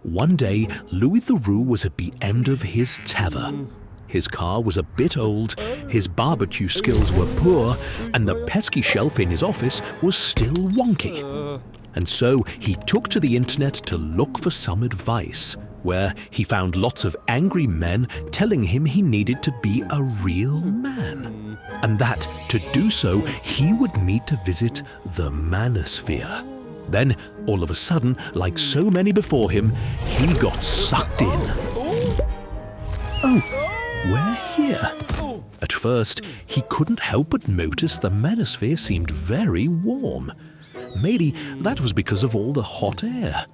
One day, Louis Theroux was at the end of his tether. His car was a bit old, his barbecue skills were poor, and the pesky shelf in his office was still wonky. And so he took to the internet to look for some advice, where he found lots of angry men telling him he needed to be a real man, and that to do so he would need to visit the Manosphere. Then, all of a sudden, like so many before him, he got sucked in. Oh, we're here. At first, he couldn't help but notice the Manosphere seemed very warm. Maybe that was because of all the hot air.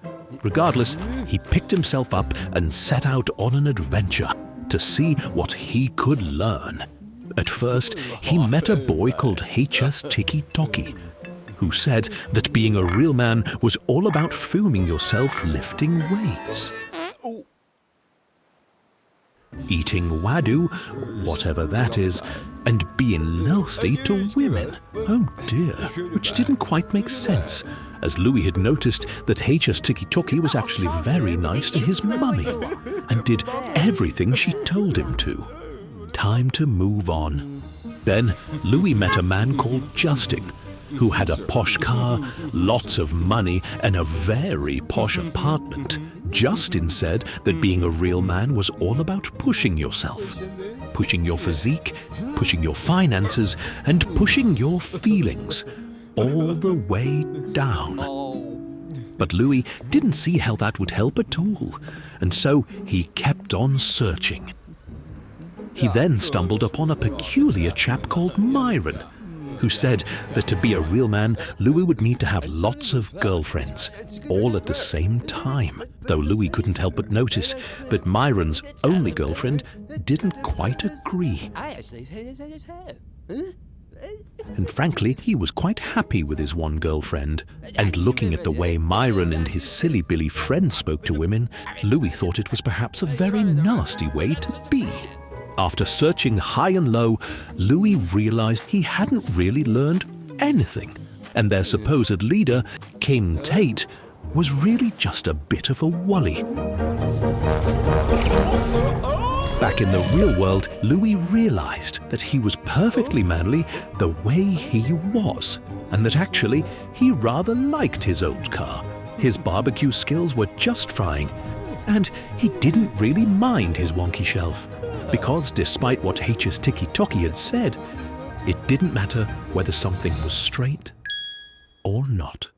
Regardless, he picked himself up and set out on an adventure to see what he could learn. At first, he met a boy called H.S. Tiki-Toki, who said that being a real man was all about filming yourself lifting weights. Eating wadu, whatever that is, and being nasty to women. Oh dear, which didn't quite make sense, as Louis had noticed that H.S. Tiki-Toki was actually very nice to his mummy, and did everything she told him to. Time to move on. Then Louis met a man called Justin, who had a posh car, lots of money, and a very posh apartment. Justin said that being a real man was all about pushing yourself, pushing your physique, pushing your finances, and pushing your feelings, all the way down. But Louis didn't see how that would help at all, and so he kept on searching. He then stumbled upon a peculiar chap called Myron, who said that to be a real man, Louis would need to have lots of girlfriends, all at the same time, though Louis couldn't help but notice that Myron's only girlfriend didn't quite agree. And frankly, he was quite happy with his one girlfriend. And looking at the way Myron and his silly Billy friend spoke to women, Louis thought it was perhaps a very nasty way to be. After searching high and low, Louis realized he hadn't really learned anything, and their supposed leader, King Tate, was really just a bit of a wally. Back in the real world, Louis realized that he was perfectly manly the way he was, and that actually he rather liked his old car. His barbecue skills were just fine, and he didn't really mind his wonky shelf. Because despite what H.S. Tiki-Toki had said, it didn't matter whether something was straight or not.